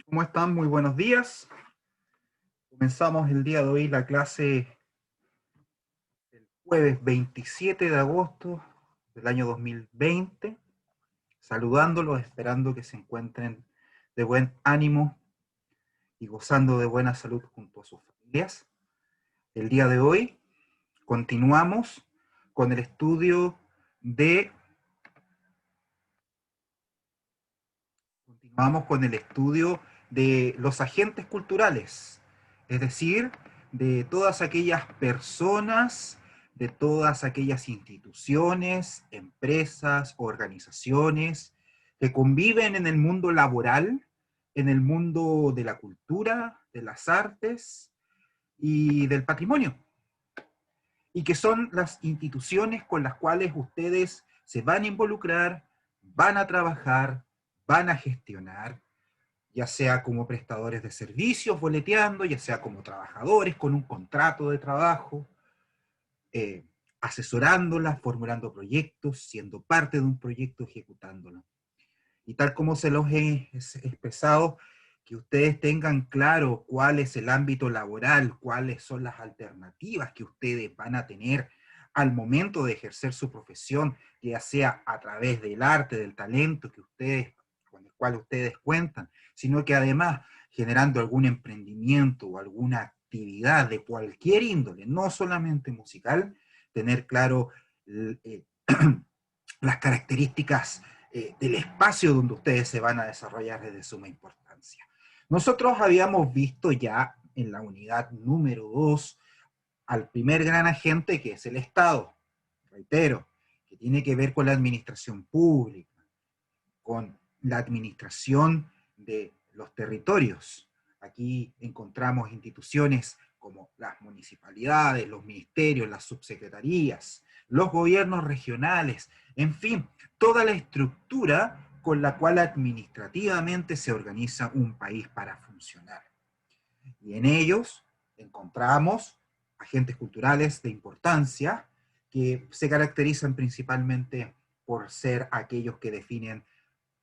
¿Cómo están? Muy buenos días. Comenzamos el día de hoy la clase el jueves 27 de agosto del año 2020, saludándolos, esperando que se encuentren de buen ánimo y gozando de buena salud junto a sus familias. El día de hoy continuamos con el estudio de los agentes culturales, es decir, de todas aquellas personas, de todas aquellas instituciones, empresas, organizaciones que conviven en el mundo laboral, en el mundo de la cultura, de las artes y del patrimonio, y que son las instituciones con las cuales ustedes se van a involucrar, van a trabajar, van a gestionar, ya sea como prestadores de servicios boleteando, ya sea como trabajadores con un contrato de trabajo, eh, asesorándolas, formulando proyectos, siendo parte de un proyecto, ejecutándolo. Y tal como se los he expresado, que ustedes tengan claro cuál es el ámbito laboral, cuáles son las alternativas que ustedes van a tener al momento de ejercer su profesión, ya sea a través del arte, del talento que ustedes, con el cual ustedes cuentan, sino que además generando algún emprendimiento o alguna actividad de cualquier índole, no solamente musical, tener claro las características del espacio donde ustedes se van a desarrollar es de suma importancia. Nosotros habíamos visto ya en la unidad número 2 al primer gran agente, que es el Estado, reitero, que tiene que ver con la administración pública, con la administración de los territorios. Aquí encontramos instituciones como las municipalidades, los ministerios, las subsecretarías, los gobiernos regionales, en fin, toda la estructura con la cual administrativamente se organiza un país para funcionar. Y en ellos encontramos agentes culturales de importancia que se caracterizan principalmente por ser aquellos que definen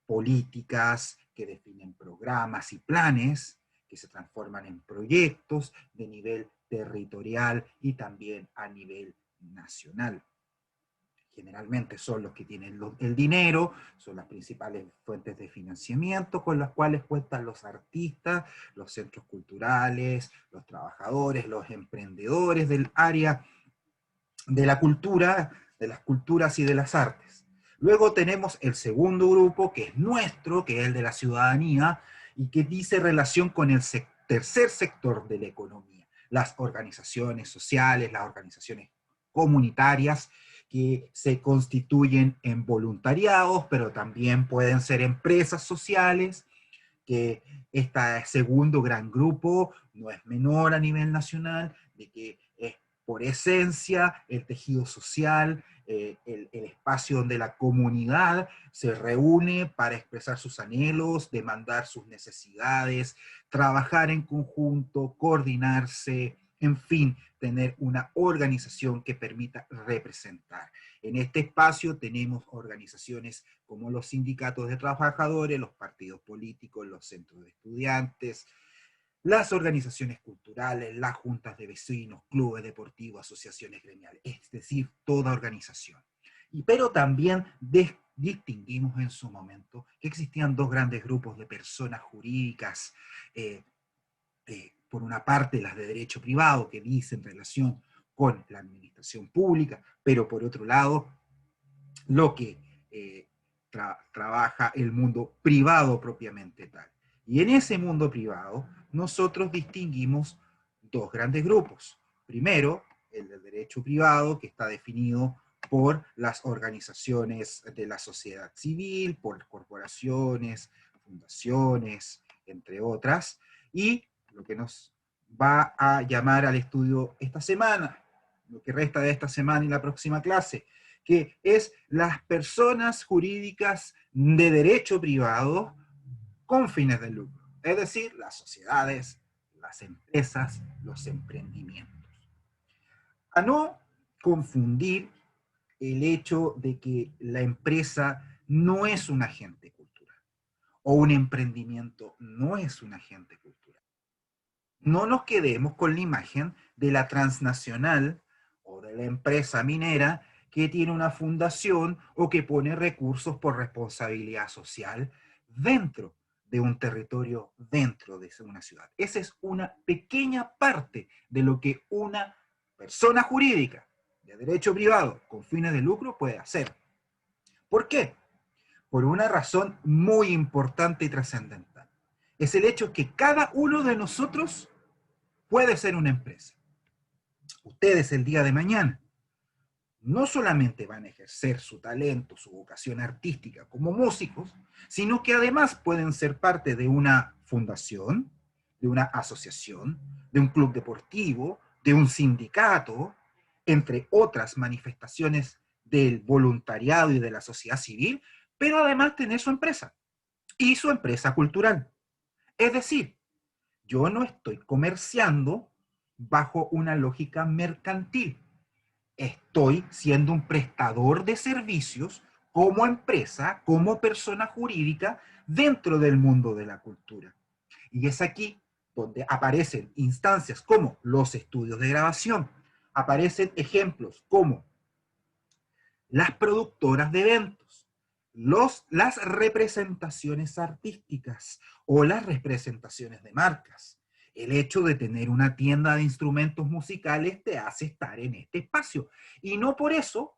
políticas, que definen programas y planes, que se transforman en proyectos de nivel territorial y también a nivel nacional. Generalmente son los que tienen el dinero, son las principales fuentes de financiamiento con las cuales cuentan los artistas, los centros culturales, los trabajadores, los emprendedores del área de la cultura, de las culturas y de las artes. Luego tenemos el segundo grupo, que es nuestro, que es el de la ciudadanía, y que dice relación con el tercer sector de la economía, las organizaciones sociales, las organizaciones comunitarias, que se constituyen en voluntariados, pero también pueden ser empresas sociales, que este segundo gran grupo no es menor a nivel nacional, de que es por esencia el tejido social, el espacio donde la comunidad se reúne para expresar sus anhelos, demandar sus necesidades, trabajar en conjunto, coordinarse, en fin, tener una organización que permita representar. En este espacio tenemos organizaciones como los sindicatos de trabajadores, los partidos políticos, los centros de estudiantes, las organizaciones culturales, las juntas de vecinos, clubes deportivos, asociaciones gremiales, es decir, toda organización. Pero también distinguimos en su momento que existían dos grandes grupos de personas jurídicas, por una parte las de derecho privado, que dicen relación con la administración pública, pero por otro lado, lo que trabaja el mundo privado propiamente tal. Y en ese mundo privado, nosotros distinguimos dos grandes grupos. Primero, el del derecho privado, que está definido por las organizaciones de la sociedad civil, por corporaciones, fundaciones, entre otras, y lo que nos va a llamar al estudio esta semana, lo que resta de esta semana y la próxima clase, que es las personas jurídicas de derecho privado con fines de lucro, es decir, las sociedades, las empresas, los emprendimientos. A no confundir el hecho de que la empresa no es un agente cultural o un emprendimiento no es un agente cultural. No nos quedemos con la imagen de la transnacional o de la empresa minera que tiene una fundación o que pone recursos por responsabilidad social dentro de un territorio, dentro de una ciudad. Esa es una pequeña parte de lo que una persona jurídica de derecho privado con fines de lucro puede hacer. ¿Por qué? Por una razón muy importante y trascendental. Es el hecho que cada uno de nosotros puede ser una empresa. Ustedes el día de mañana no solamente van a ejercer su talento, su vocación artística como músicos, sino que además pueden ser parte de una fundación, de una asociación, de un club deportivo, de un sindicato, entre otras manifestaciones del voluntariado y de la sociedad civil, pero además tener su empresa y su empresa cultural. Es decir, yo no estoy comerciando bajo una lógica mercantil. Estoy siendo un prestador de servicios como empresa, como persona jurídica dentro del mundo de la cultura. Y es aquí donde aparecen instancias como los estudios de grabación, aparecen ejemplos como las productoras de eventos, las representaciones artísticas o las representaciones de marcas. El hecho de tener una tienda de instrumentos musicales te hace estar en este espacio. Y no por eso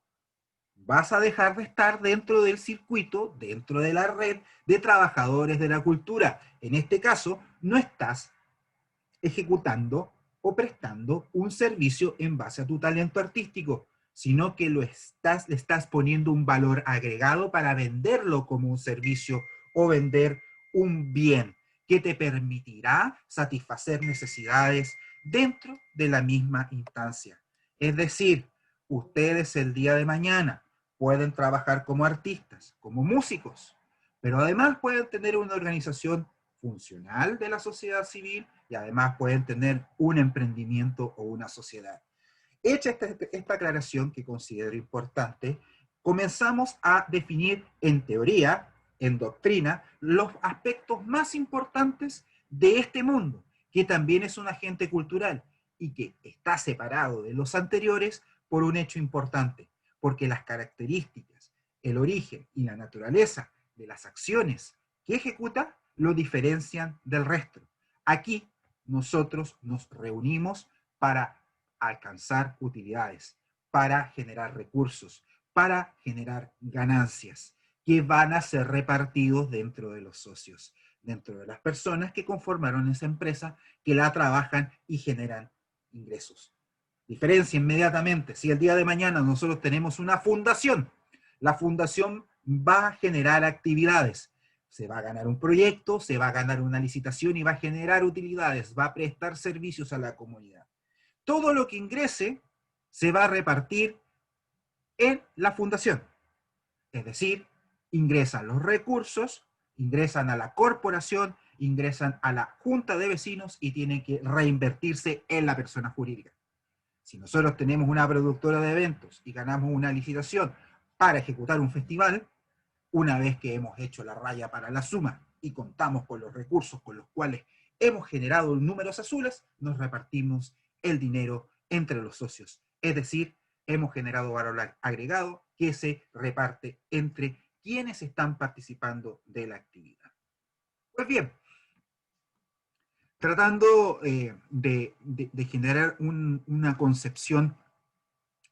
vas a dejar de estar dentro del circuito, dentro de la red de trabajadores de la cultura. En este caso, no estás ejecutando o prestando un servicio en base a tu talento artístico, sino que le estás poniendo un valor agregado para venderlo como un servicio o vender un bien que te permitirá satisfacer necesidades dentro de la misma instancia. Es decir, ustedes el día de mañana pueden trabajar como artistas, como músicos, pero además pueden tener una organización funcional de la sociedad civil y además pueden tener un emprendimiento o una sociedad. Hecha esta aclaración que considero importante, comenzamos a definir en teoría, en doctrina, los aspectos más importantes de este mundo, que también es un agente cultural y que está separado de los anteriores por un hecho importante, porque las características, el origen y la naturaleza de las acciones que ejecuta lo diferencian del resto. Aquí nosotros nos reunimos para alcanzar utilidades, para generar recursos, para generar ganancias que van a ser repartidos dentro de los socios, dentro de las personas que conformaron esa empresa, que la trabajan y generan ingresos. Diferencia inmediatamente, si el día de mañana nosotros tenemos una fundación, la fundación va a generar actividades, se va a ganar un proyecto, se va a ganar una licitación y va a generar utilidades, va a prestar servicios a la comunidad. Todo lo que ingrese se va a repartir en la fundación. Es decir, ingresan los recursos, ingresan a la corporación, ingresan a la junta de vecinos y tienen que reinvertirse en la persona jurídica. Si nosotros tenemos una productora de eventos y ganamos una licitación para ejecutar un festival, una vez que hemos hecho la raya para la suma y contamos con los recursos con los cuales hemos generado números azules, nos repartimos el dinero entre los socios. Es decir, hemos generado valor agregado que se reparte entre quienes están participando de la actividad. Pues bien, tratando de generar una concepción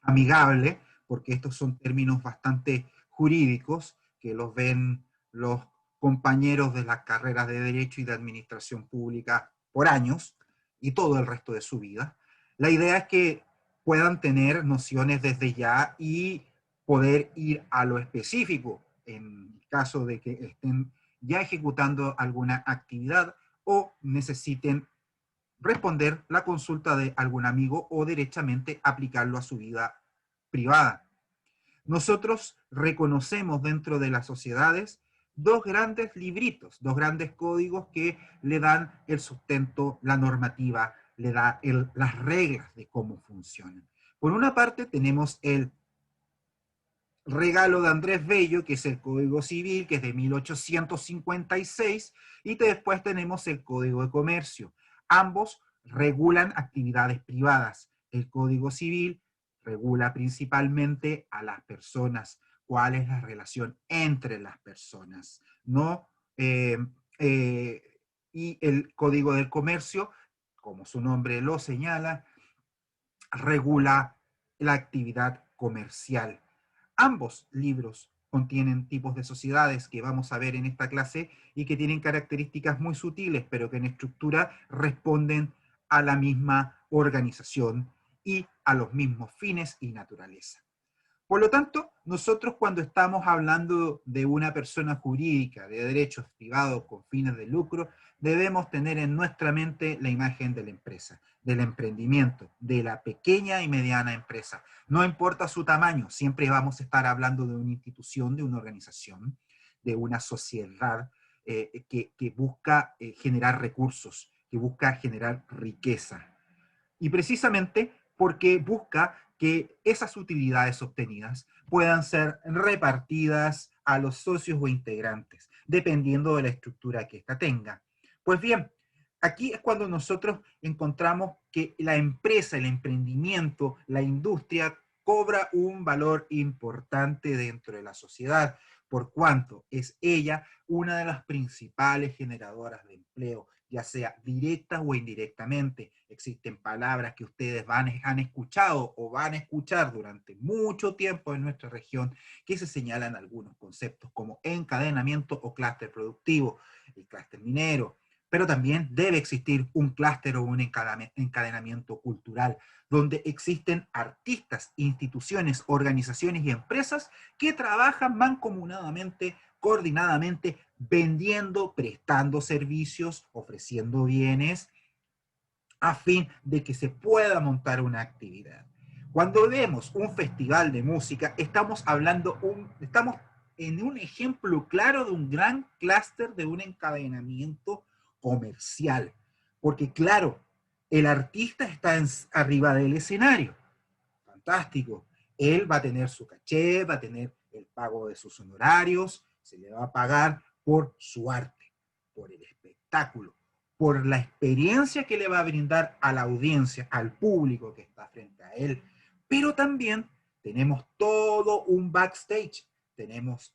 amigable, porque estos son términos bastante jurídicos que los ven los compañeros de las carreras de Derecho y de Administración Pública por años y todo el resto de su vida. La idea es que puedan tener nociones desde ya y poder ir a lo específico en caso de que estén ya ejecutando alguna actividad o necesiten responder la consulta de algún amigo o derechamente aplicarlo a su vida privada. Nosotros reconocemos dentro de las sociedades dos grandes libritos, dos grandes códigos que le dan el sustento, la normativa, le da las reglas de cómo funcionan. Por una parte tenemos el regalo de Andrés Bello, que es el Código Civil, que es de 1856, y después tenemos el Código de Comercio. Ambos regulan actividades privadas. El Código Civil regula principalmente a las personas, cuál es la relación entre las personas, ¿no? Eh, eh, y el Código del Comercio, como su nombre lo señala, regula la actividad comercial. Ambos libros contienen tipos de sociedades que vamos a ver en esta clase y que tienen características muy sutiles, pero que en estructura responden a la misma organización y a los mismos fines y naturaleza. Por lo tanto, nosotros cuando estamos hablando de una persona jurídica, de derechos privados con fines de lucro, debemos tener en nuestra mente la imagen de la empresa, del emprendimiento, de la pequeña y mediana empresa. No importa su tamaño, siempre vamos a estar hablando de una institución, de una organización, de una sociedad que busca generar recursos, que busca generar riqueza. Y precisamente porque busca que esas utilidades obtenidas puedan ser repartidas a los socios o integrantes, dependiendo de la estructura que ésta tenga. Pues bien, aquí es cuando nosotros encontramos que la empresa, el emprendimiento, la industria cobra un valor importante dentro de la sociedad, por cuanto es ella una de las principales generadoras de empleo, ya sea directa o indirectamente. Existen palabras que ustedes han escuchado o van a escuchar durante mucho tiempo en nuestra región que se señalan algunos conceptos como encadenamiento o clúster productivo, el clúster minero, pero también debe existir un clúster o un encadenamiento cultural, donde existen artistas, instituciones, organizaciones y empresas que trabajan mancomunadamente, coordinadamente, vendiendo, prestando servicios, ofreciendo bienes, a fin de que se pueda montar una actividad. Cuando vemos un festival de música, estamos en un ejemplo claro de un gran clúster de un encadenamiento comercial. Porque claro, el artista está arriba del escenario. Fantástico. Él va a tener su caché, va a tener el pago de sus honorarios, se le va a pagar por su arte, por el espectáculo, por la experiencia que le va a brindar a la audiencia, al público que está frente a él. Pero también tenemos todo un backstage, tenemos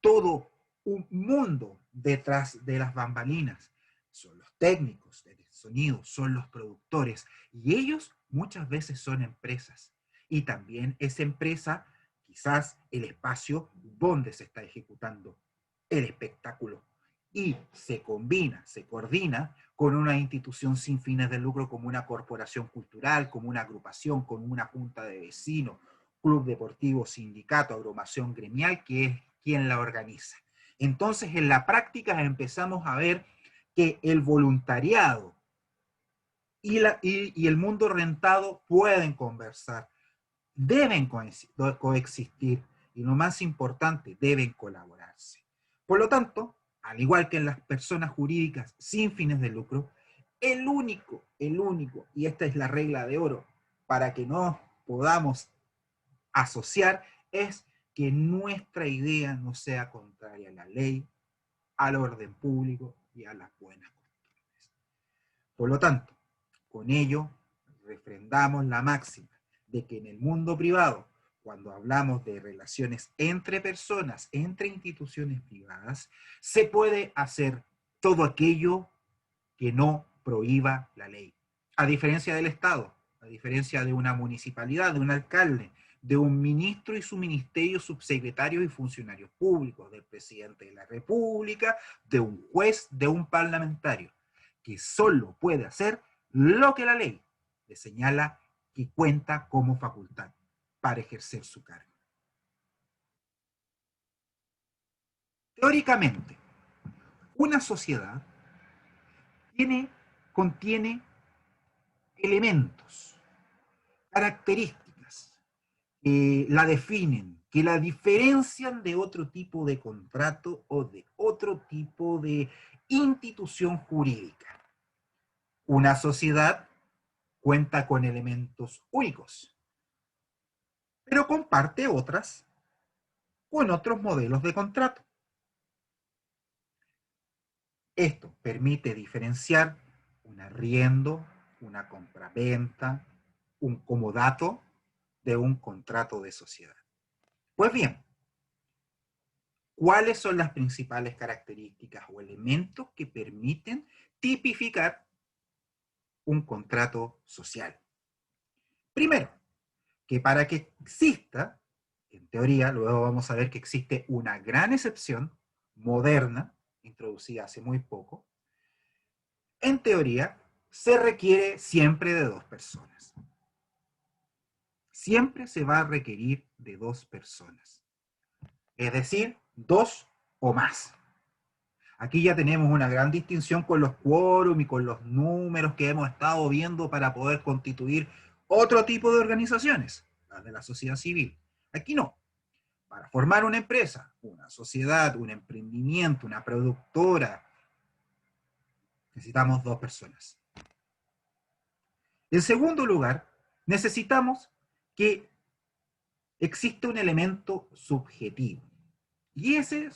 todo un mundo detrás de las bambalinas. Son los técnicos de sonido, son los productores, y ellos muchas veces son empresas. Y también esa empresa, quizás el espacio donde se está ejecutando el espectáculo. Y se combina, se coordina con una institución sin fines de lucro como una corporación cultural, como una agrupación, como una junta de vecinos, club deportivo, sindicato, agrupación gremial, que es quien la organiza. Entonces, en la práctica empezamos a ver que el voluntariado y el mundo rentado pueden conversar, deben coexistir y lo más importante, deben colaborarse. Por lo tanto, al igual que en las personas jurídicas sin fines de lucro, el único, y esta es la regla de oro para que no podamos asociar, es que nuestra idea no sea contraria a la ley, al orden público y a las buenas costumbres. Por lo tanto, con ello refrendamos la máxima de que en el mundo privado, cuando hablamos de relaciones entre personas, entre instituciones privadas, se puede hacer todo aquello que no prohíba la ley. A diferencia del Estado, a diferencia de una municipalidad, de un alcalde, de un ministro y su ministerio, subsecretarios y funcionarios públicos, del presidente de la República, de un juez, de un parlamentario, que solo puede hacer lo que la ley le señala que cuenta como facultad para ejercer su cargo. Teóricamente, una sociedad contiene elementos, características que la definen, que la diferencian de otro tipo de contrato o de otro tipo de institución jurídica. Una sociedad cuenta con elementos únicos, pero comparte otras con otros modelos de contrato. Esto permite diferenciar un arriendo, una compraventa, un comodato de un contrato de sociedad. Pues bien, ¿cuáles son las principales características o elementos que permiten tipificar un contrato social? Primero, que para que exista, en teoría, luego vamos a ver que existe una gran excepción moderna, introducida hace muy poco, en teoría, se requiere siempre de dos personas. Siempre se va a requerir de dos personas. Es decir, dos o más. Aquí ya tenemos una gran distinción con los quórum y con los números que hemos estado viendo para poder constituir otro tipo de organizaciones, las de la sociedad civil. Aquí no. Para formar una empresa, una sociedad, un emprendimiento, una productora, necesitamos dos personas. En segundo lugar, necesitamos que exista un elemento subjetivo. Y ese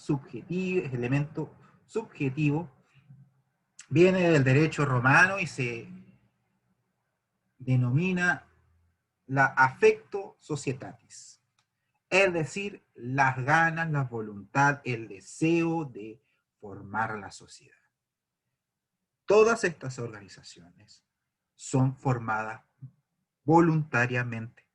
elemento subjetivo viene del derecho romano y se denomina la affectio societatis. Es decir, las ganas, la voluntad, el deseo de formar la sociedad. Todas estas organizaciones son formadas voluntariamente.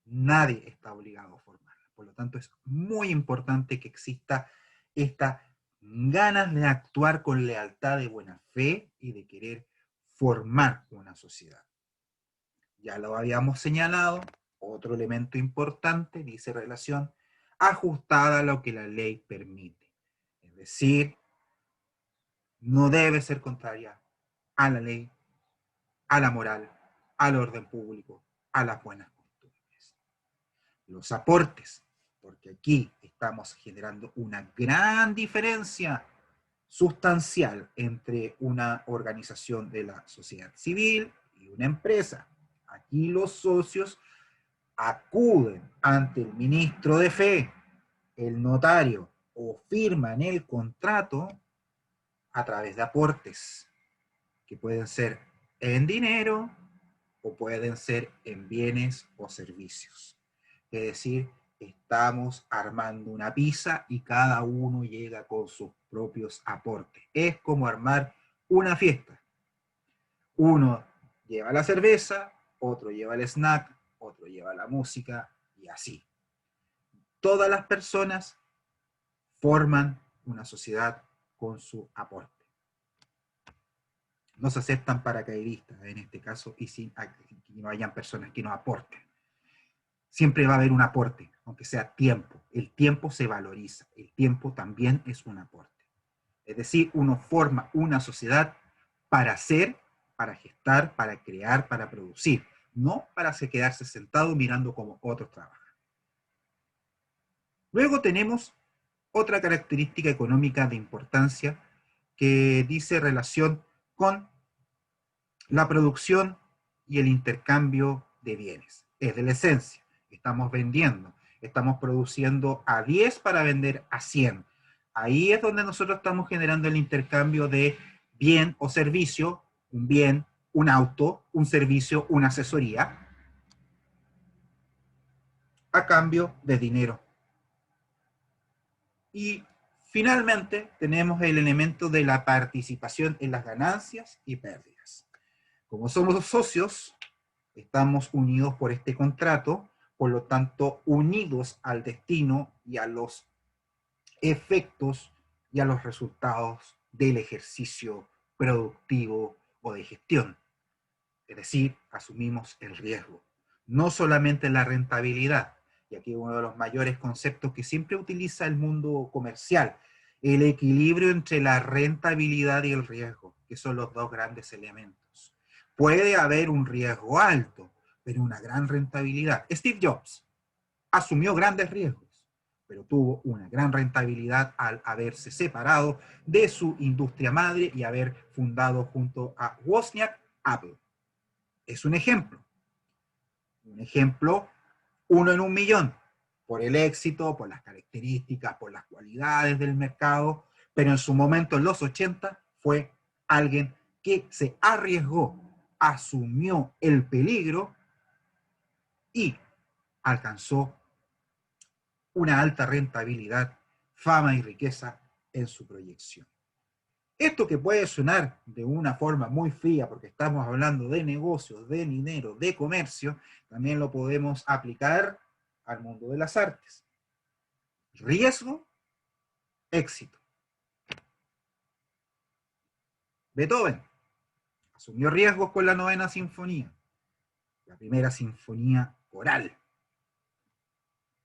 Nadie está obligado a formarla. Por lo tanto, es muy importante que exista esta ganas de actuar con lealtad, de buena fe y de querer formar una sociedad. Ya lo habíamos señalado, otro elemento importante dice relación ajustada a lo que la ley permite. Es decir, no debe ser contraria a la ley, a la moral, al orden público, a las buenas costumbres. Los aportes, porque aquí estamos generando una gran diferencia sustancial entre una organización de la sociedad civil y una empresa. Aquí los socios acuden ante el ministro de fe, el notario, o firman el contrato a través de aportes, que pueden ser en dinero o pueden ser en bienes o servicios. Es decir, estamos armando una pizza y cada uno llega con sus propios aportes. Es como armar una fiesta. Uno lleva la cerveza, otro lleva el snack, otro lleva la música y así. Todas las personas forman una sociedad con su aporte. No se aceptan paracaidistas en este caso y sin que no hayan personas que nos aporten. Siempre va a haber un aporte, aunque sea tiempo. El tiempo se valoriza. El tiempo también es un aporte. Es decir, uno forma una sociedad para hacer, para gestar, para crear, para producir. No para quedarse sentado mirando cómo otros trabajan. Luego tenemos otra característica económica de importancia que dice relación con la producción y el intercambio de bienes. Es de la esencia. Estamos vendiendo, estamos produciendo a 10 para vender a 100. Ahí es donde nosotros estamos generando el intercambio de bien o servicio, un bien, un auto, un servicio, una asesoría, a cambio de dinero. Y finalmente tenemos el elemento de la participación en las ganancias y pérdidas. Como somos socios, estamos unidos por este contrato, por lo tanto unidos al destino y a los efectos y a los resultados del ejercicio productivo o de gestión. Es decir, asumimos el riesgo. No solamente la rentabilidad, y aquí uno de los mayores conceptos que siempre utiliza el mundo comercial, el equilibrio entre la rentabilidad y el riesgo, que son los dos grandes elementos. Puede haber un riesgo alto, pero una gran rentabilidad. Steve Jobs asumió grandes riesgos, pero tuvo una gran rentabilidad al haberse separado de su industria madre y haber fundado junto a Wozniak Apple. Es un ejemplo, uno en 1 millón, por el éxito, por las características, por las cualidades del mercado, pero en su momento, en los 80, fue alguien que se arriesgó, asumió el peligro y alcanzó una alta rentabilidad, fama y riqueza en su proyección. Esto que puede sonar de una forma muy fría, porque estamos hablando de negocios, de dinero, de comercio, también lo podemos aplicar al mundo de las artes. Riesgo, éxito. Beethoven asumió riesgos con la novena sinfonía, la primera sinfonía coral.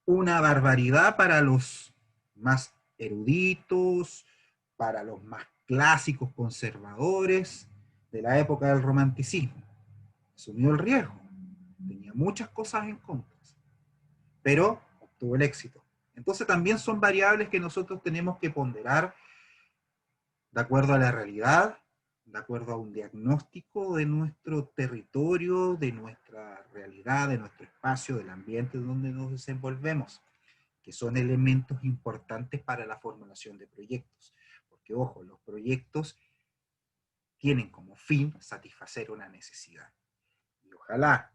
Una barbaridad para los más eruditos, para los más clásicos conservadores de la época del romanticismo. Asumió el riesgo, tenía muchas cosas en contra, pero obtuvo el éxito. Entonces también son variables que nosotros tenemos que ponderar de acuerdo a la realidad, de acuerdo a un diagnóstico de nuestro territorio, de nuestra realidad, de nuestro espacio, del ambiente donde nos desenvolvemos, que son elementos importantes para la formulación de proyectos. Porque, ojo, los proyectos tienen como fin satisfacer una necesidad. Y ojalá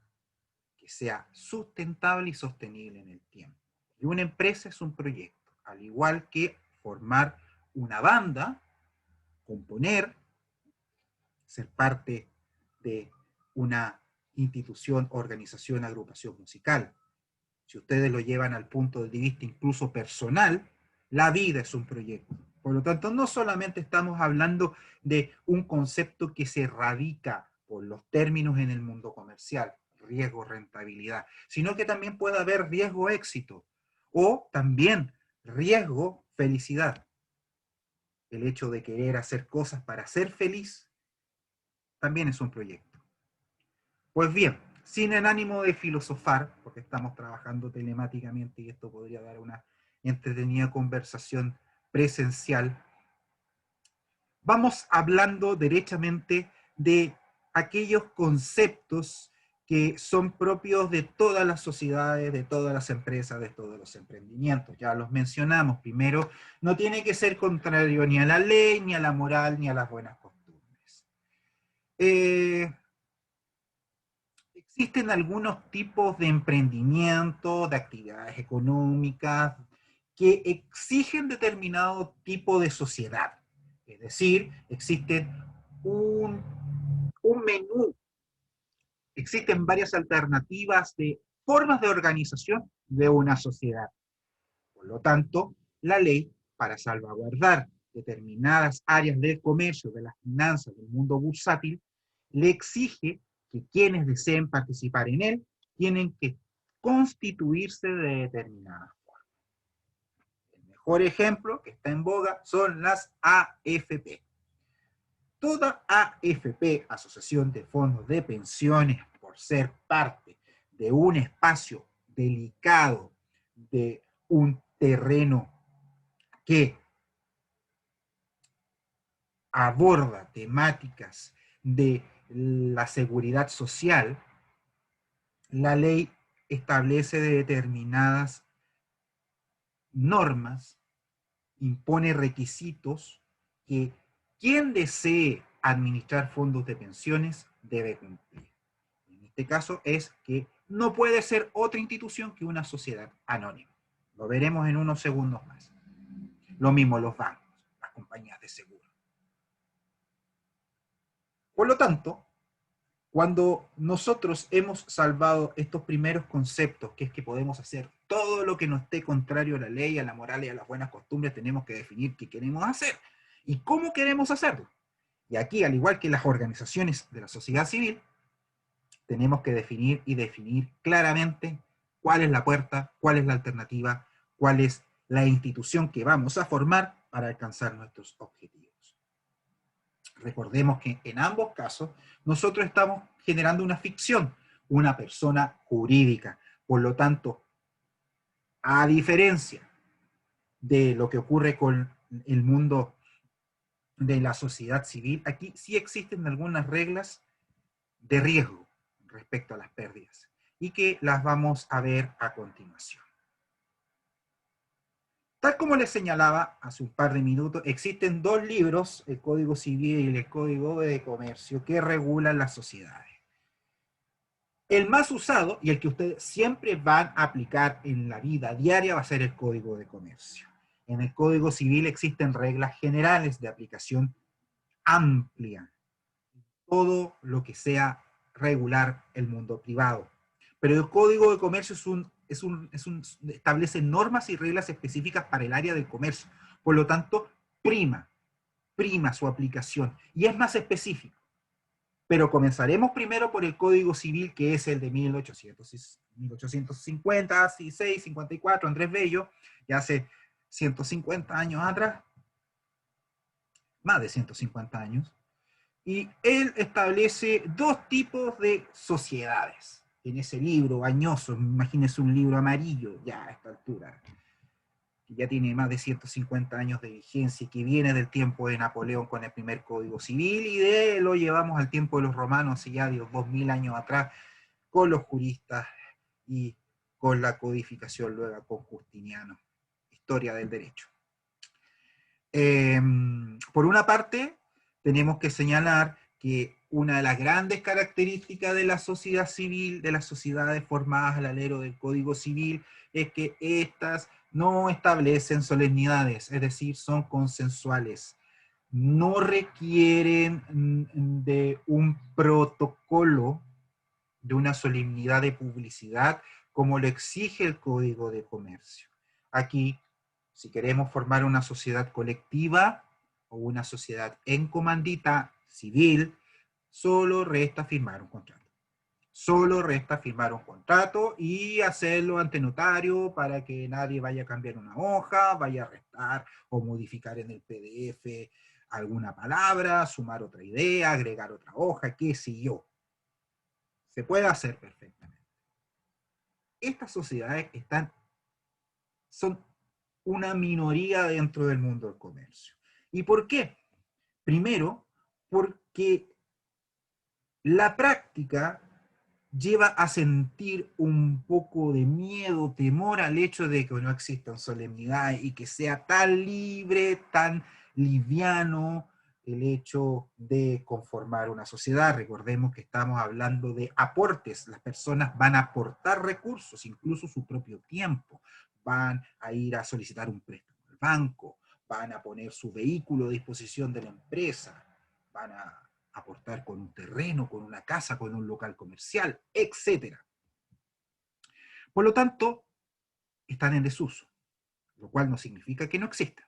que sea sustentable y sostenible en el tiempo. Y una empresa es un proyecto, al igual que formar una banda, componer, ser parte de una institución, organización, agrupación musical. Si ustedes lo llevan al punto de vista incluso personal, la vida es un proyecto. Por lo tanto, no solamente estamos hablando de un concepto que se radica por los términos en el mundo comercial, riesgo, rentabilidad, sino que también puede haber riesgo, éxito, o también riesgo, felicidad. El hecho de querer hacer cosas para ser feliz también es un proyecto. Pues bien, sin el ánimo de filosofar, porque estamos trabajando telemáticamente y esto podría dar una entretenida conversación presencial, vamos hablando derechamente de aquellos conceptos que son propios de todas las sociedades, de todas las empresas, de todos los emprendimientos. Ya los mencionamos. Primero, no tiene que ser contrario ni a la ley, ni a la moral, ni a las buenas costumbres. Existen algunos tipos de emprendimiento, de actividades económicas, que exigen determinado tipo de sociedad. Es decir, existen un menú, existen varias alternativas de formas de organización de una sociedad. Por lo tanto, la ley, para salvaguardar determinadas áreas del comercio, de las finanzas, del mundo bursátil, le exige que quienes deseen participar en él tienen que constituirse de determinada forma. El mejor ejemplo que está en boga son las AFP. Toda AFP, Asociación de Fondos de Pensiones, por ser parte de un espacio delicado, de un terreno que aborda temáticas de la seguridad social, la ley establece determinadas normas, impone requisitos que quien desee administrar fondos de pensiones debe cumplir. En este caso es que no puede ser otra institución que una sociedad anónima. Lo veremos en unos segundos más. Lo mismo los bancos, las compañías de seguro. Por lo tanto, cuando nosotros hemos salvado estos primeros conceptos, que es que podemos hacer todo lo que no esté contrario a la ley, a la moral y a las buenas costumbres, tenemos que definir qué queremos hacer y cómo queremos hacerlo. Y aquí, al igual que las organizaciones de la sociedad civil, tenemos que definir claramente cuál es la puerta, cuál es la alternativa, cuál es la institución que vamos a formar para alcanzar nuestros objetivos. Recordemos que en ambos casos nosotros estamos generando una ficción, una persona jurídica. Por lo tanto, a diferencia de lo que ocurre con el mundo de la sociedad civil, aquí sí existen algunas reglas de riesgo respecto a las pérdidas y que las vamos a ver a continuación. Tal como les señalaba hace un par de minutos, existen dos libros, el Código Civil y el Código de Comercio, que regulan las sociedades. El más usado y el que ustedes siempre van a aplicar en la vida diaria va a ser el Código de Comercio. En el Código Civil existen reglas generales de aplicación amplia, todo lo que sea regular el mundo privado. Pero el Código de Comercio establece normas y reglas específicas para el área del comercio. Por lo tanto, prima su aplicación y es más específico. Pero comenzaremos primero por el Código Civil, que es el de 1850, 56, 54, Andrés Bello, ya hace 150 años atrás, más de 150 años, y él establece dos tipos de sociedades. En ese libro bañoso, imagínense un libro amarillo ya a esta altura, que ya tiene más de 150 años de vigencia y que viene del tiempo de Napoleón con el primer Código Civil, y de él lo llevamos al tiempo de los romanos, hace ya de 2000 años atrás, con los juristas y con la codificación luego con Justiniano. Historia del derecho. Por una parte, tenemos que señalar que una de las grandes características de la sociedad civil, de las sociedades formadas al alero del Código Civil, es que éstas no establecen solemnidades, es decir, son consensuales. No requieren de un protocolo, de una solemnidad de publicidad, como lo exige el Código de Comercio. Aquí, si queremos formar una sociedad colectiva o una sociedad en comandita civil, solo resta firmar un contrato. Solo resta firmar un contrato y hacerlo ante notario para que nadie vaya a cambiar una hoja, vaya a restar o modificar en el PDF alguna palabra, sumar otra idea, agregar otra hoja, qué sé yo. Se puede hacer perfectamente. Estas sociedades son una minoría dentro del mundo del comercio. ¿Y por qué? Primero, porque la práctica lleva a sentir un poco de miedo, temor al hecho de que no existan solemnidades y que sea tan libre, tan liviano el hecho de conformar una sociedad. Recordemos que estamos hablando de aportes. Las personas van a aportar recursos, incluso su propio tiempo. Van a ir a solicitar un préstamo al banco, van a poner su vehículo a disposición de la empresa, van a aportar con un terreno, con una casa, con un local comercial, etc. Por lo tanto, están en desuso, lo cual no significa que no existan.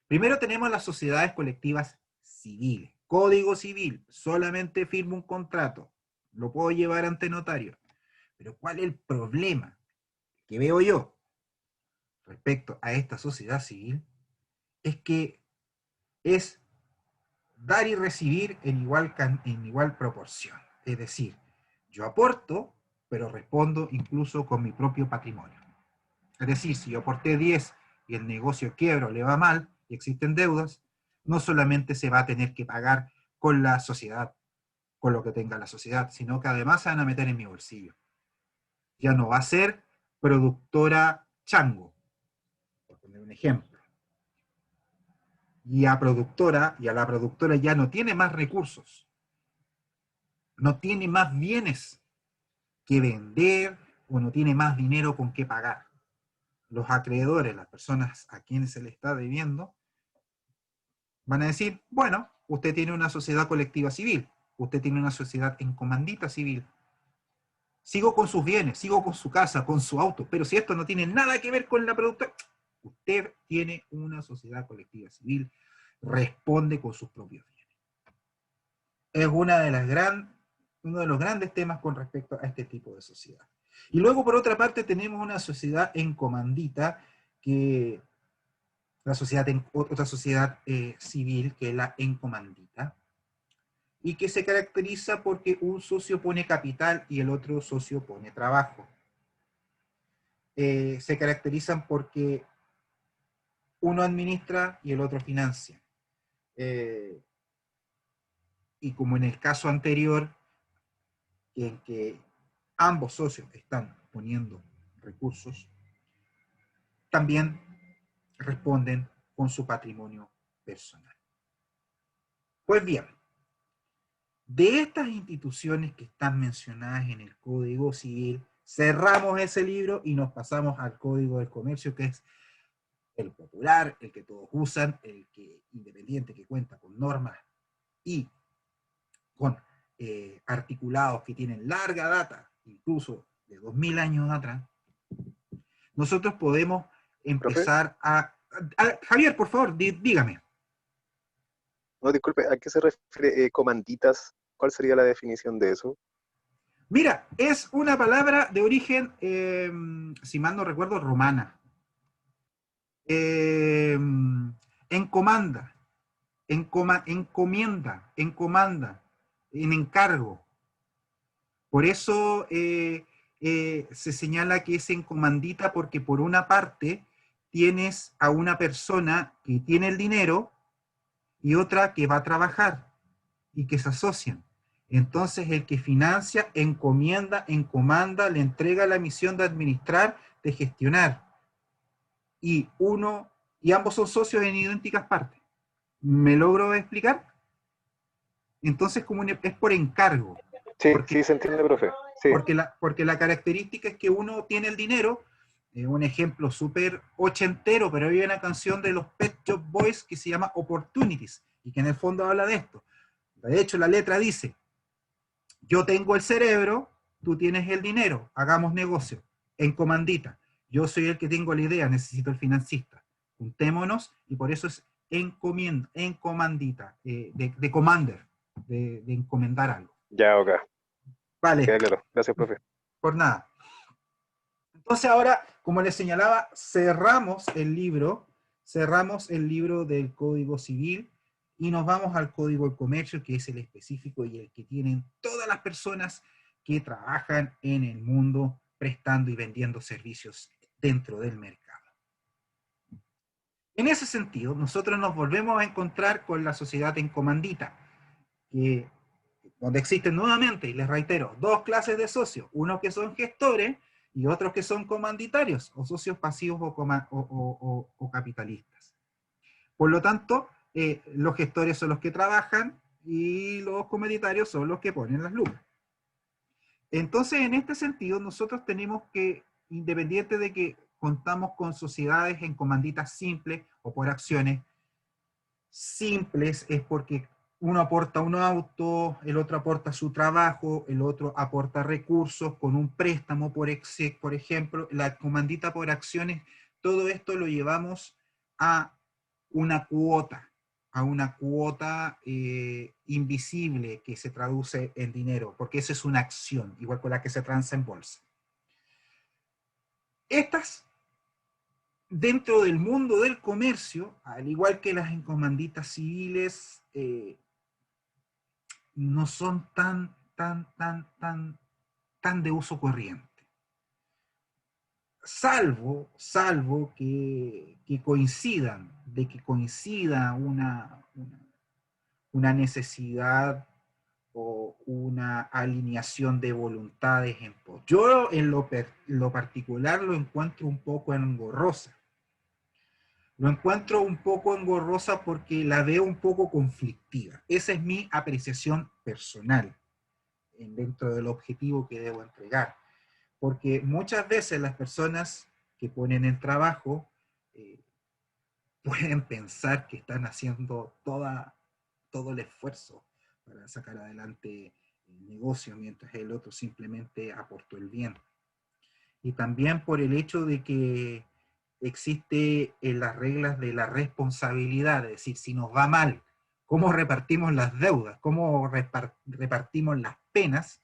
Primero tenemos las sociedades colectivas civiles. Código civil, solamente firmo un contrato, lo puedo llevar ante notario. Pero ¿cuál es el problema que veo yo respecto a esta sociedad civil? Es que es dar y recibir en igual proporción. Es decir, yo aporto, pero respondo incluso con mi propio patrimonio. Es decir, si yo aporté 10 y el negocio quiebra o le va mal y existen deudas, no solamente se va a tener que pagar con la sociedad, con lo que tenga la sociedad, sino que además se van a meter en mi bolsillo. Ya no va a ser productora chango, por poner un ejemplo. Y a la productora ya no tiene más recursos, no tiene más bienes que vender o no tiene más dinero con qué pagar. Los acreedores, las personas a quienes se le está debiendo, van a decir, bueno, usted tiene una sociedad colectiva civil, usted tiene una sociedad en comandita civil, sigo con sus bienes, sigo con su casa, con su auto, pero si esto no tiene nada que ver con la productora, usted tiene una sociedad colectiva civil, responde con sus propios bienes. Es uno de los grandes temas con respecto a este tipo de sociedad. Y luego, por otra parte, tenemos una sociedad en comandita, otra sociedad civil, que es la en comandita, y que se caracteriza porque un socio pone capital y el otro socio pone trabajo. Se caracterizan porque uno administra y el otro financia. Y como en el caso anterior, en que ambos socios están poniendo recursos, también responden con su patrimonio personal. Pues bien, de estas instituciones que están mencionadas en el Código Civil, cerramos ese libro y nos pasamos al Código del Comercio, que es el popular, el que todos usan, el que independiente, que cuenta con normas y con articulados que tienen larga data, incluso de 2000 años atrás. Nosotros podemos ¿Profe? empezar Javier, por favor, dígame. No, disculpe, ¿a qué se refiere comanditas? ¿Cuál sería la definición de eso? Mira, es una palabra de origen, si mal no recuerdo, romana. En comanda, encomienda, en comanda, en encargo. Por eso se señala que es en comandita, porque por una parte tienes a una persona que tiene el dinero y otra que va a trabajar y que se asocian. Entonces el que financia, encomienda, encomanda, le entrega la misión de administrar, de gestionar. Y ambos son socios en idénticas partes. ¿Me logro explicar? Entonces es por encargo, Sí, porque, sí, se entiende, profe. Sí, porque la característica es que uno tiene el dinero. Un ejemplo súper ochentero, pero hay una canción de los Pet Shop Boys que se llama Opportunities, y que en el fondo habla de esto. De hecho, la letra dice: yo tengo el cerebro, tú tienes el dinero, hagamos negocio, en comandita. Yo soy el que tengo la idea, necesito el financista. Juntémonos, y por eso es en comandita, de commander, de encomendar algo. ya, ok. Vale, Queda claro. Gracias, profe. por nada. Entonces ahora, como les señalaba, cerramos el libro del Código Civil y nos vamos al Código de Comercio, que es el específico y el que tienen todas las personas que trabajan en el mundo prestando y vendiendo servicios dentro del mercado. En ese sentido, nosotros nos volvemos a encontrar con la sociedad en comandita, que, donde existen nuevamente, y les reitero, dos clases de socios, unos que son gestores y otros que son comanditarios, o socios pasivos o capitalistas. Por lo tanto, los gestores son los que trabajan y los comanditarios son los que ponen las lucas. Entonces, en este sentido, nosotros tenemos que, independiente de que contamos con sociedades en comanditas simples o por acciones simples, es porque uno aporta un auto, el otro aporta su trabajo, el otro aporta recursos con un préstamo, por ejemplo, la comandita por acciones. Todo esto lo llevamos a una cuota, invisible que se traduce en dinero, porque esa es una acción, igual con la que se transa en bolsa. Estas, dentro del mundo del comercio, al igual que las encomanditas civiles, no son tan de uso corriente. Salvo que coincidan, de que coincida una necesidad o una alineación de voluntades en pos. Yo en lo particular lo encuentro un poco engorrosa. Lo encuentro un poco engorrosa porque la veo un poco conflictiva. Esa es mi apreciación personal dentro del objetivo que debo entregar. Porque muchas veces las personas que ponen el trabajo pueden pensar que están haciendo todo el esfuerzo para sacar adelante el negocio, mientras el otro simplemente aportó el bien. Y también por el hecho de que existe en las reglas de la responsabilidad, es decir, si nos va mal, cómo repartimos las deudas, cómo repartimos las penas,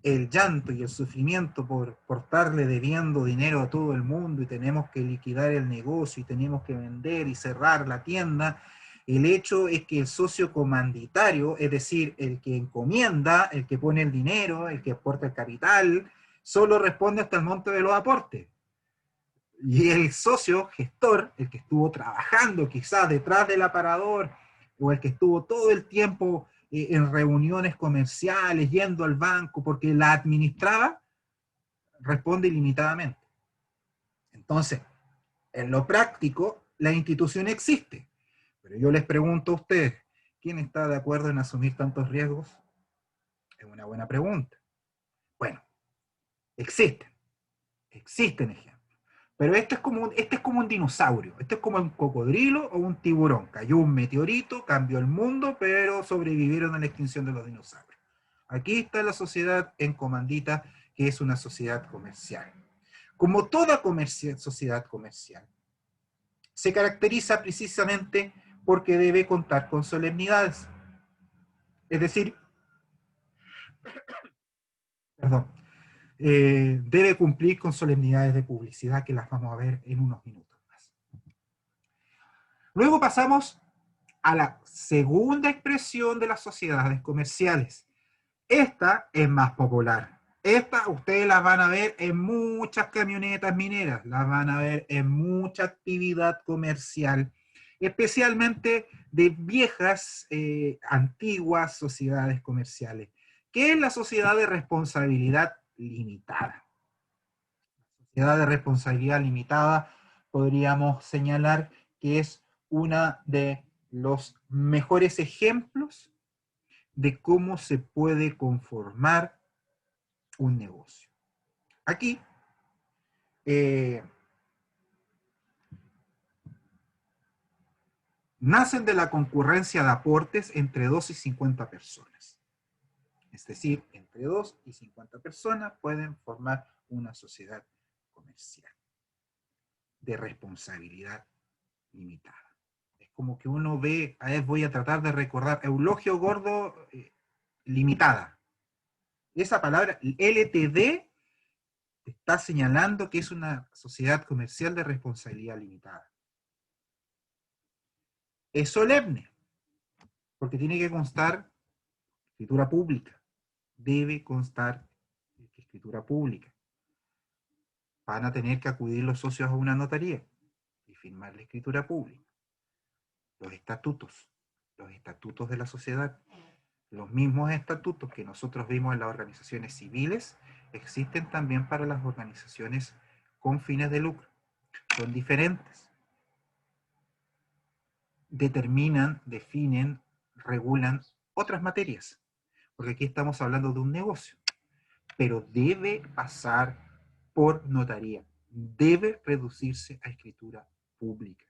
el llanto y el sufrimiento por estarle debiendo dinero a todo el mundo y tenemos que liquidar el negocio y tenemos que vender y cerrar la tienda. El hecho es que el socio comanditario, es decir, el que encomienda, el que pone el dinero, el que aporta el capital, solo responde hasta el monto de los aportes. Y el socio gestor, el que estuvo trabajando quizás detrás del aparador, o el que estuvo todo el tiempo en reuniones comerciales, yendo al banco porque la administraba, responde ilimitadamente. Entonces, En lo práctico, la institución existe. Pero yo les pregunto a ustedes, ¿quién está de acuerdo en asumir tantos riesgos? Es una buena pregunta. Bueno, existen, existen ejemplos. Pero este es como un dinosaurio, este es como un cocodrilo o un tiburón. Cayó un meteorito, cambió el mundo, pero sobrevivieron a la extinción de los dinosaurios. Aquí está la sociedad en comandita, que es una sociedad comercial. Como toda sociedad comercial, se caracteriza precisamente porque debe contar con solemnidades. Es decir, perdón, debe cumplir con solemnidades de publicidad que las vamos a ver en unos minutos más. Luego pasamos a la segunda expresión de las sociedades comerciales. Esta es más popular. Esta ustedes las van a ver en muchas camionetas mineras, las van a ver en mucha actividad comercial, especialmente de viejas, antiguas sociedades comerciales, que es la sociedad de responsabilidad limitada. La sociedad de responsabilidad limitada podríamos señalar que es una de los mejores ejemplos de cómo se puede conformar un negocio. Aquí, nacen de la concurrencia de aportes entre 2 y 50 personas. Es decir, entre 2 y 50 personas pueden formar una sociedad comercial de responsabilidad limitada. Es como que uno ve, a ver, voy a tratar de recordar, Eulogio Gordo, limitada. Esa palabra, LTD, está señalando que es una sociedad comercial de responsabilidad limitada. Es solemne, porque tiene que constar escritura pública. Debe constar escritura pública. Van a tener que acudir los socios a una notaría y firmar la escritura pública. Los estatutos de la sociedad, los mismos estatutos que nosotros vimos en las organizaciones civiles, existen también para las organizaciones con fines de lucro. Son diferentes. Determinan, definen, regulan otras materias, porque aquí estamos hablando de un negocio, pero debe pasar por notaría, debe reducirse a escritura pública.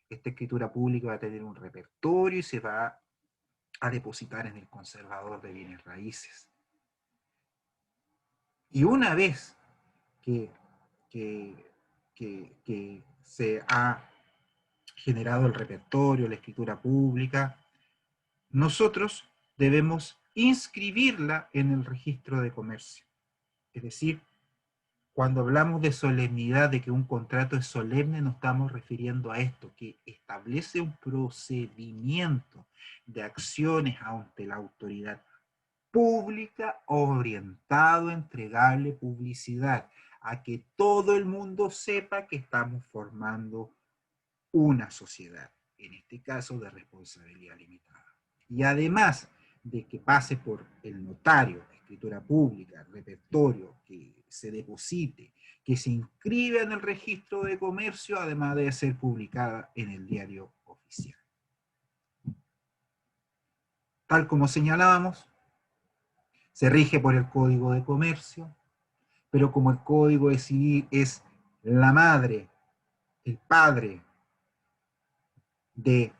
Esta escritura pública va a tener un repertorio y se va a depositar en el conservador de bienes raíces. Y una vez que, que, que se ha generado el repertorio, la escritura pública, nosotros debemos inscribirla en el registro de comercio. Es decir, cuando hablamos de solemnidad, de que un contrato es solemne, nos estamos refiriendo a esto, que establece un procedimiento de acciones ante la autoridad pública orientado a entregarle publicidad, a que todo el mundo sepa que estamos formando una sociedad, en este caso de responsabilidad limitada. Y además de que pase por el notario, escritura pública, repertorio, que se deposite, que se inscriba en el registro de comercio, además de ser publicada en el diario oficial. Tal como señalábamos, se rige por el Código de Comercio, pero como el Código de Civil es la madre, el padre de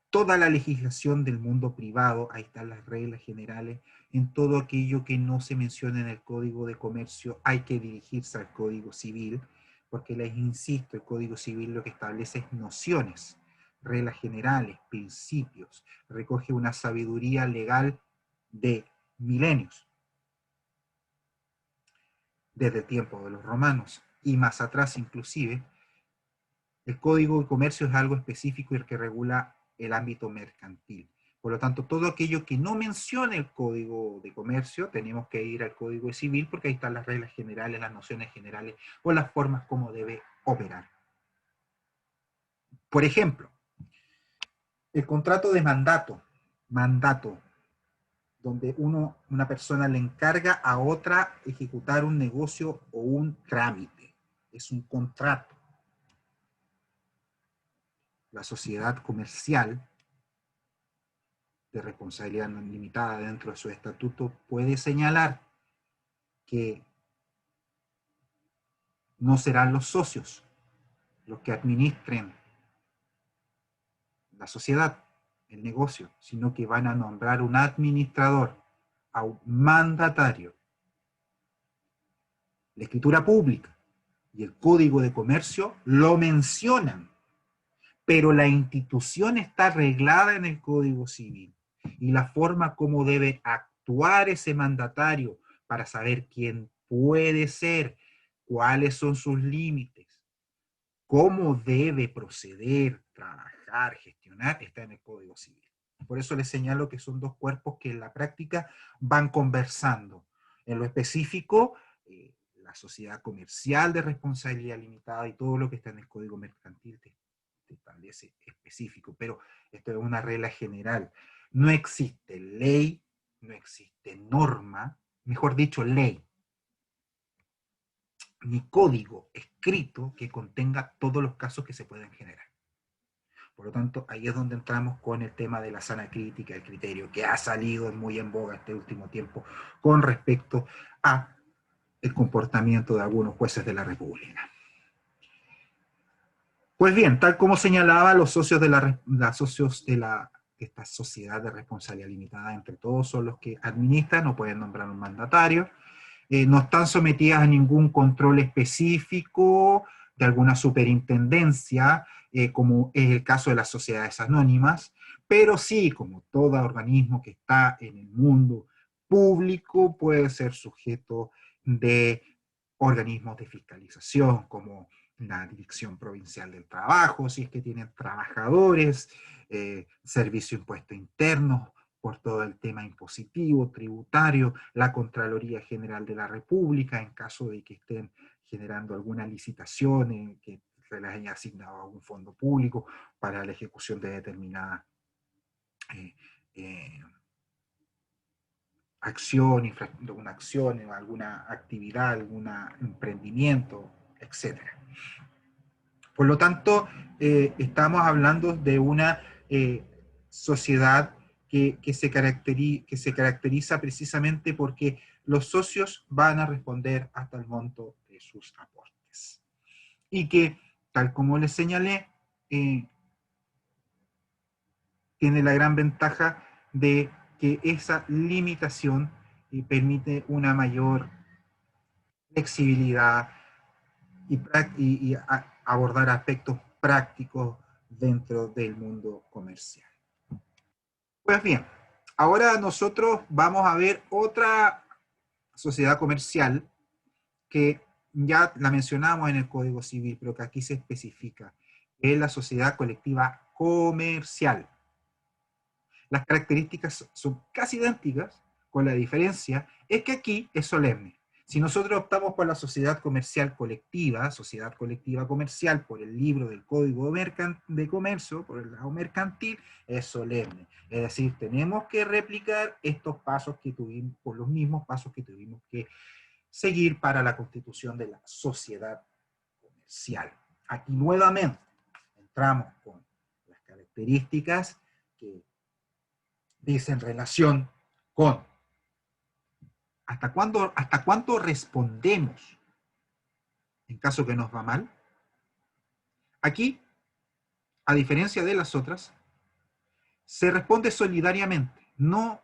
toda la legislación del mundo privado, ahí están las reglas generales, en todo aquello que no se menciona en el Código de Comercio hay que dirigirse al Código Civil, porque les insisto, el Código Civil lo que establece es nociones, reglas generales, principios, recoge una sabiduría legal de milenios, desde el tiempo de los romanos y más atrás inclusive. El Código de Comercio es algo específico y el que regula el ámbito mercantil. Por lo tanto, todo aquello que no mencione el Código de Comercio, tenemos que ir al Código Civil porque ahí están las reglas generales, las nociones generales o las formas como debe operar. Por ejemplo, el contrato de mandato, donde una persona le encarga a otra ejecutar un negocio o un trámite. Es un contrato. la sociedad comercial de responsabilidad no limitada dentro de su estatuto puede señalar que no serán los socios los que administren la sociedad, el negocio, sino que van a nombrar un administrador, a un mandatario. La escritura pública y el Código de Comercio lo mencionan, pero la institución está arreglada en el Código Civil y la forma como debe actuar ese mandatario para saber quién puede ser, cuáles son sus límites, cómo debe proceder, trabajar, gestionar, está en el Código Civil. Por eso les señalo que son dos cuerpos que en la práctica van conversando. En lo específico, la sociedad comercial de responsabilidad limitada y todo lo que está en el Código Mercantil te establece específico, pero esto es una regla general. No existe ley, no existe norma, mejor dicho, ley, ni código escrito que contenga todos los casos que se pueden generar. Por lo tanto, ahí es donde entramos con el tema de la sana crítica, el criterio, que ha salido muy en boga este último tiempo con respecto a el comportamiento de algunos jueces de la República. Pues bien, tal como señalaba, los socios de esta sociedad de responsabilidad limitada, entre todos son los que administran, no pueden nombrar un mandatario, no están sometidas a ningún control específico de alguna superintendencia, como es el caso de las sociedades anónimas, pero sí, como todo organismo que está en el mundo público, puede ser sujeto de organismos de fiscalización, como la Dirección Provincial del Trabajo, si es que tienen trabajadores, Servicio de Impuestos Internos, por todo el tema impositivo, tributario, la Contraloría General de la República, en caso de que estén generando alguna licitación que se les haya asignado a algún fondo público para la ejecución de determinada eh, eh, una acción, alguna actividad, algún emprendimiento, etc. Por lo tanto, estamos hablando de una sociedad que se caracteriza precisamente porque los socios van a responder hasta el monto de sus aportes. Y que, tal como les señalé, tiene la gran ventaja de que esa limitación permite una mayor flexibilidad y abordar aspectos prácticos dentro del mundo comercial. Pues bien, ahora nosotros vamos a ver otra sociedad comercial que ya la mencionamos en el Código Civil, pero que aquí se especifica, que es la sociedad colectiva comercial. Las características son casi idénticas, con la diferencia es que aquí es solemne. Si nosotros optamos por la sociedad comercial colectiva, sociedad colectiva comercial, por el libro del Código de Comercio, por el lado mercantil, es solemne. Es decir, tenemos que replicar estos pasos que tuvimos, por los mismos pasos que tuvimos que seguir para la constitución de la sociedad comercial. Aquí nuevamente entramos con las características que dicen relación con hasta cuánto respondemos en caso que nos va mal. Aquí, a diferencia de las otras, se responde solidariamente, no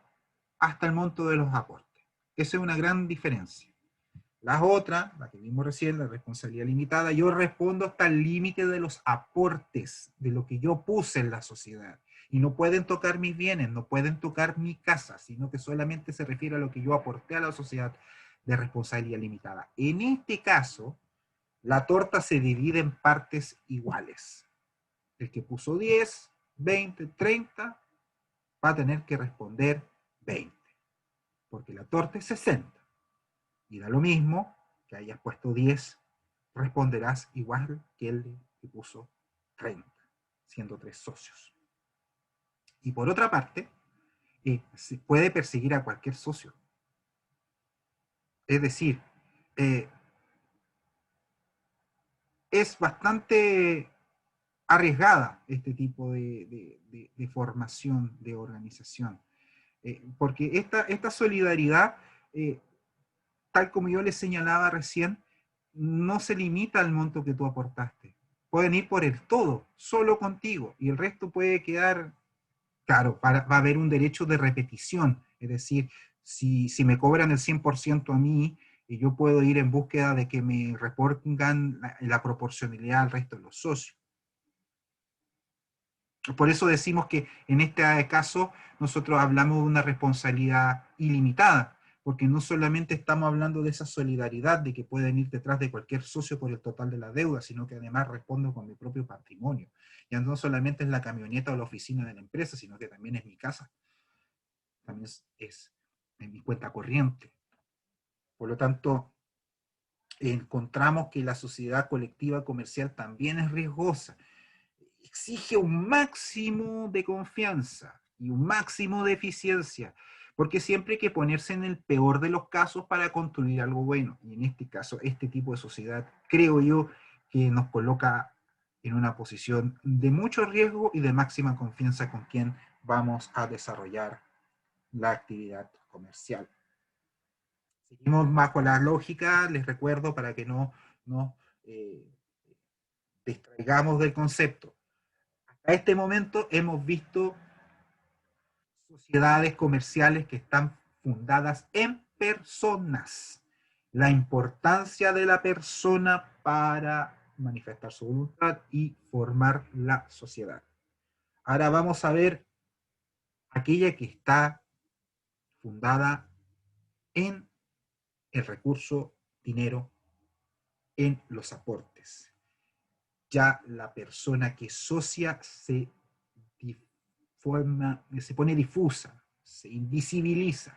hasta el monto de los aportes. Esa es una gran diferencia. Las otras, la que vimos recién, la responsabilidad limitada, yo respondo hasta el límite de los aportes, de lo que yo puse en la sociedad. Y no pueden tocar mis bienes, no pueden tocar mi casa, sino que solamente se refiere a lo que yo aporté a la sociedad de responsabilidad limitada. En este caso, la torta se divide en partes iguales. El que puso 10, 20, 30, va a tener que responder 20, porque la torta es 60. Y da lo mismo que hayas puesto 10, responderás igual que el que puso 30, siendo 3 socios. Y por otra parte, se puede perseguir a cualquier socio. Es decir, es bastante arriesgada este tipo de formación, de organización. Porque esta solidaridad, tal como yo les señalaba recién, no se limita al monto que tú aportaste. Pueden ir por el todo, solo contigo, y el resto puede quedar, claro, va a haber un derecho de repetición, es decir, si me cobran el 100% a mí, y yo puedo ir en búsqueda de que me repongan la proporcionalidad al resto de los socios. Por eso decimos que en este caso nosotros hablamos de una responsabilidad ilimitada, porque no solamente estamos hablando de esa solidaridad de que pueden ir detrás de cualquier socio por el total de la deuda, sino que además respondo con mi propio patrimonio. Ya no solamente es la camioneta o la oficina de la empresa, sino que también es mi casa, también es en mi cuenta corriente. Por lo tanto, encontramos que la sociedad colectiva comercial también es riesgosa. Exige un máximo de confianza y un máximo de eficiencia, porque siempre hay que ponerse en el peor de los casos para construir algo bueno. Y en este caso, este tipo de sociedad, creo yo, que nos coloca en una posición de mucho riesgo y de máxima confianza con quien vamos a desarrollar la actividad comercial. Seguimos bajo la lógica, les recuerdo para que no nos distraigamos del concepto. A este momento hemos visto sociedades comerciales que están fundadas en personas. La importancia de la persona para manifestar su voluntad y formar la sociedad. Ahora vamos a ver aquella que está fundada en el recurso dinero, en los aportes. Ya la persona que es socia se pone difusa, se invisibiliza.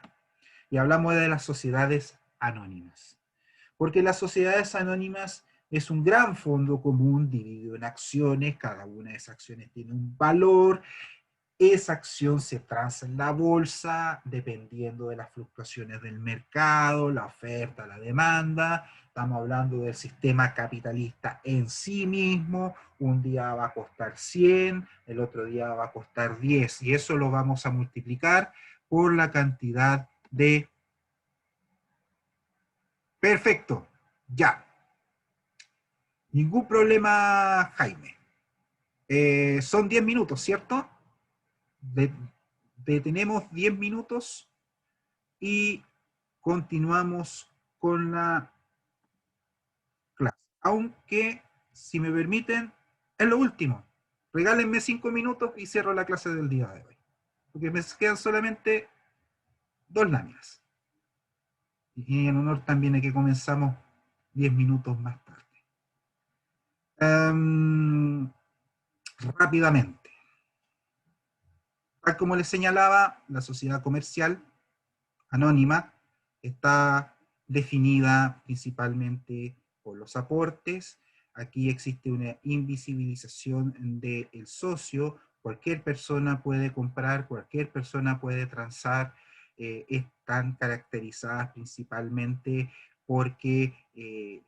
Y hablamos de las sociedades anónimas. Porque las sociedades anónimas es un gran fondo común dividido en acciones, cada una de esas acciones tiene un valor, esa acción se transa en la bolsa dependiendo de las fluctuaciones del mercado, la oferta, la demanda. Estamos hablando del sistema capitalista en sí mismo. Un día va a costar 100, el otro día va a costar 10. Y eso lo vamos a multiplicar por la cantidad de... Perfecto, ya. Ningún problema, Jaime. Son 10 minutos, ¿cierto? Detenemos 10 minutos y continuamos con la clase. Aunque, si me permiten, es lo último. Regálenme 5 minutos y cierro la clase del día de hoy. Porque me quedan solamente 2 láminas. Y en honor también a que comenzamos 10 minutos más tarde. Rápidamente. Tal como les señalaba, la sociedad comercial anónima está definida principalmente por los aportes. Aquí existe una invisibilización del socio. Cualquier persona puede comprar, cualquier persona puede transar. Están caracterizadas principalmente porque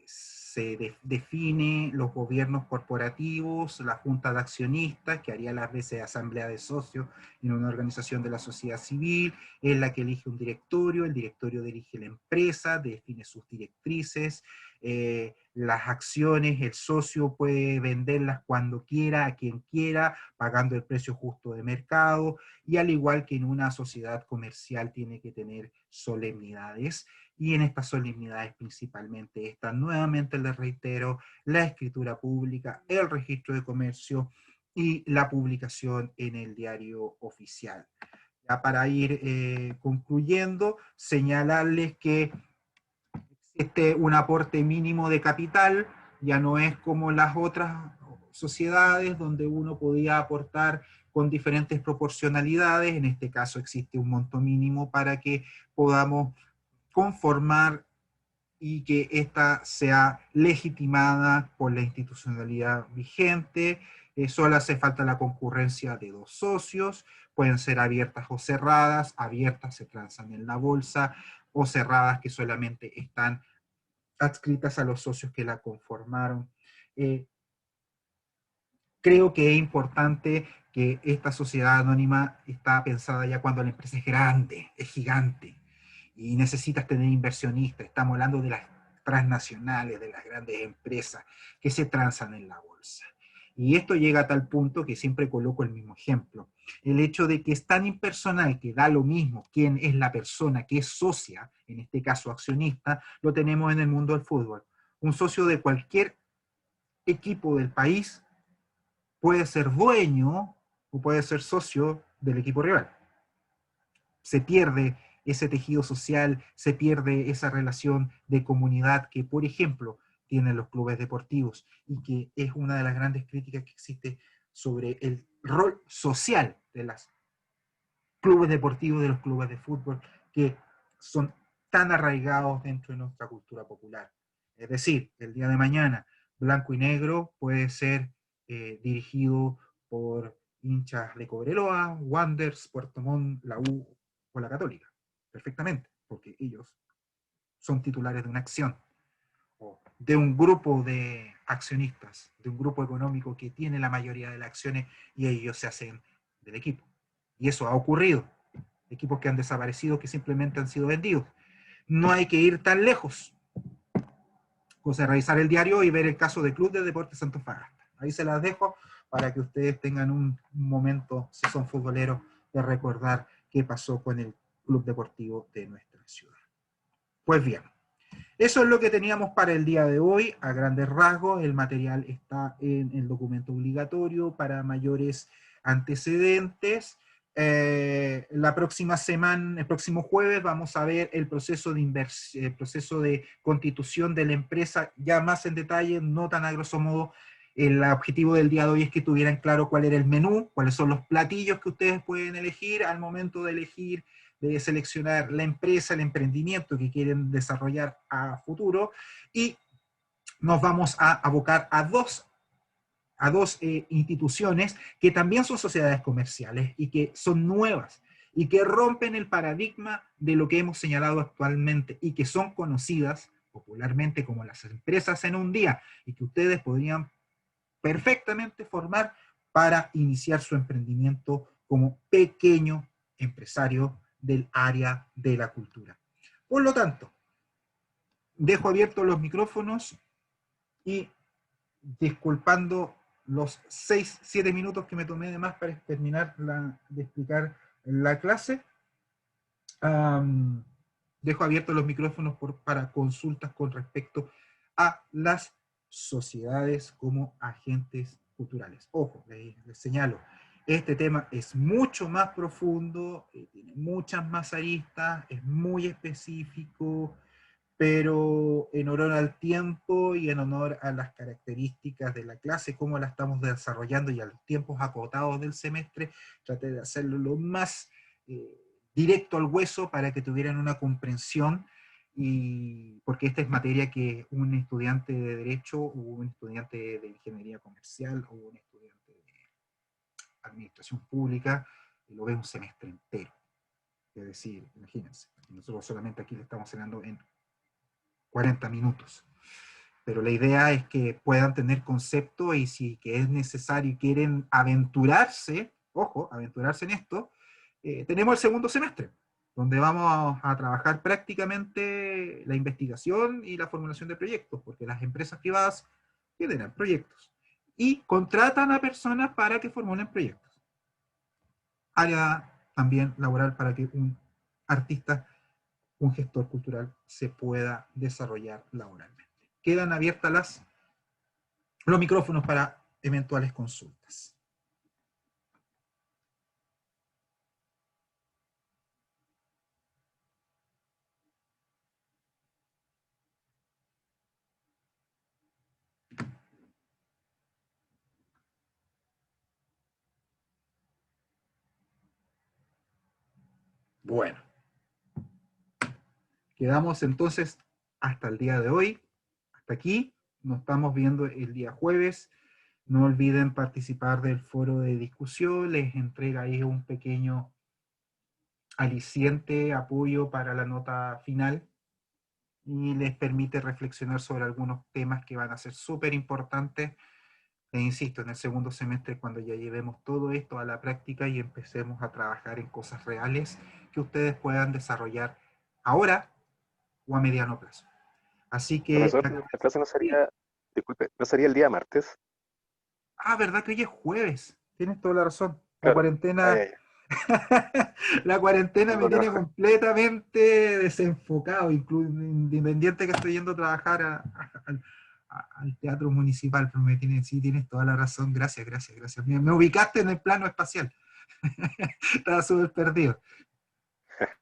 se define los gobiernos corporativos, la junta de accionistas, que haría las veces asamblea de socios en una organización de la sociedad civil, es la que elige un directorio, el directorio dirige la empresa, define sus directrices, las acciones, el socio puede venderlas cuando quiera, a quien quiera, pagando el precio justo de mercado, y al igual que en una sociedad comercial tiene que tener solemnidades, y en estas solemnidades principalmente están, nuevamente les reitero, la escritura pública, el registro de comercio y la publicación en el diario oficial. Ya para ir concluyendo, señalarles que existe un aporte mínimo de capital, ya no es como las otras sociedades donde uno podía aportar con diferentes proporcionalidades. En este caso existe un monto mínimo para que podamos conformar y que ésta sea legitimada por la institucionalidad vigente. Solo hace falta la concurrencia de 2 socios, pueden ser abiertas o cerradas, abiertas se transan en la bolsa, o cerradas que solamente están adscritas a los socios que la conformaron. creo que es importante que esta sociedad anónima está pensada ya cuando la empresa es grande, es gigante, y necesitas tener inversionistas. Estamos hablando de las transnacionales, de las grandes empresas que se transan en la bolsa. Y esto llega a tal punto que siempre coloco el mismo ejemplo. El hecho de que es tan impersonal que da lo mismo quién es la persona que es socia, en este caso accionista, lo tenemos en el mundo del fútbol. Un socio de cualquier equipo del país puede ser dueño o puede ser socio del equipo rival. Se pierde ese tejido social, se pierde esa relación de comunidad que, por ejemplo, tienen los clubes deportivos y que es una de las grandes críticas que existe sobre el rol social de los clubes deportivos, de los clubes de fútbol, que son tan arraigados dentro de nuestra cultura popular. Es decir, el día de mañana, Blanco y Negro puede ser dirigido por hinchas de Cobreloa, Wanderers, Puerto Montt, la U o la Católica, perfectamente, porque ellos son titulares de una acción o de un grupo de accionistas, de un grupo económico que tiene la mayoría de las acciones y ellos se hacen del equipo. Y eso ha ocurrido. Equipos que han desaparecido, que simplemente han sido vendidos. No hay que ir tan lejos. Cosa de revisar el diario y ver el caso del Club de Deportes Antofagasta. Ahí se las dejo para que ustedes tengan un momento, si son futboleros, de recordar qué pasó con el Club Deportivo de nuestra ciudad. Pues bien, eso es lo que teníamos para el día de hoy. A grandes rasgos, el material está en el documento obligatorio para mayores antecedentes. La próxima semana, el próximo jueves, vamos a ver el proceso el proceso de constitución de la empresa ya más en detalle, no tan a grosso modo. El objetivo del día de hoy es que tuvieran claro cuál era el menú, cuáles son los platillos que ustedes pueden elegir al momento de elegir, de seleccionar la empresa, el emprendimiento que quieren desarrollar a futuro, y nos vamos a abocar a dos instituciones que también son sociedades comerciales y que son nuevas y que rompen el paradigma de lo que hemos señalado actualmente y que son conocidas popularmente como las empresas en un día y que ustedes podrían perfectamente formar para iniciar su emprendimiento como pequeño empresario del área de la cultura. Por lo tanto, dejo abiertos los micrófonos y disculpando los 6-7 minutos que me tomé de más para terminar de explicar la clase, dejo abiertos los micrófonos para consultas con respecto a las sociedades como agentes culturales. Ojo, les señalo, este tema es mucho más profundo, tiene muchas más aristas, es muy específico, pero en honor al tiempo y en honor a las características de la clase, cómo la estamos desarrollando y a los tiempos acotados del semestre, traté de hacerlo lo más directo al hueso para que tuvieran una comprensión, y porque esta es materia que un estudiante de Derecho, o un estudiante de Ingeniería Comercial, o un estudiante de Administración Pública, lo ve un semestre entero. Es decir, imagínense, nosotros solamente aquí le estamos enseñando en 40 minutos. Pero la idea es que puedan tener concepto y si que es necesario y quieren aventurarse, ojo, aventurarse en esto, tenemos el segundo semestre, donde vamos a trabajar prácticamente la investigación y la formulación de proyectos, porque las empresas privadas generan proyectos y contratan a personas para que formulen proyectos. Área también laboral para que un artista, un gestor cultural se pueda desarrollar laboralmente. Quedan abiertas los micrófonos para eventuales consultas. Bueno, quedamos entonces hasta el día de hoy. Hasta aquí. Nos estamos viendo el día jueves. No olviden participar del foro de discusión. Les entrega ahí un pequeño aliciente, apoyo para la nota final y les permite reflexionar sobre algunos temas que van a ser súper importantes E insisto, en el segundo semestre, cuando ya llevemos todo esto a la práctica y empecemos a trabajar en cosas reales que ustedes puedan desarrollar ahora o a mediano plazo. Así que, Profesor, la clase no sería, disculpe, no sería el día martes. ¿verdad que hoy es jueves? Tienes toda la razón. La Claro. Ah, ya, cuarentena, ya. la cuarentena me Tengo tiene trabajo. completamente desenfocado, independiente que estoy yendo a trabajar al teatro municipal, pero sí, tienes toda la razón. Gracias, gracias, gracias. Me ubicaste en el plano espacial. Estaba súper perdido.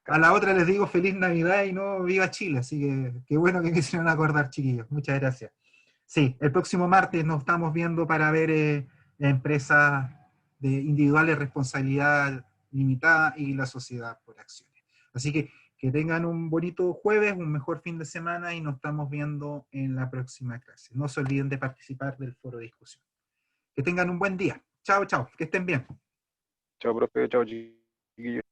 A la otra les digo feliz Navidad y no viva Chile, así que qué bueno que me hicieron acordar, chiquillos. Muchas gracias. Sí, el próximo martes nos estamos viendo para ver empresas de individuales responsabilidad limitada y la sociedad por acciones. Así que tengan un bonito jueves, un mejor fin de semana y nos estamos viendo en la próxima clase. No se olviden de participar del foro de discusión. Que tengan un buen día. Chao, chao. Que estén bien. Chao, profe, chao, chiquillos.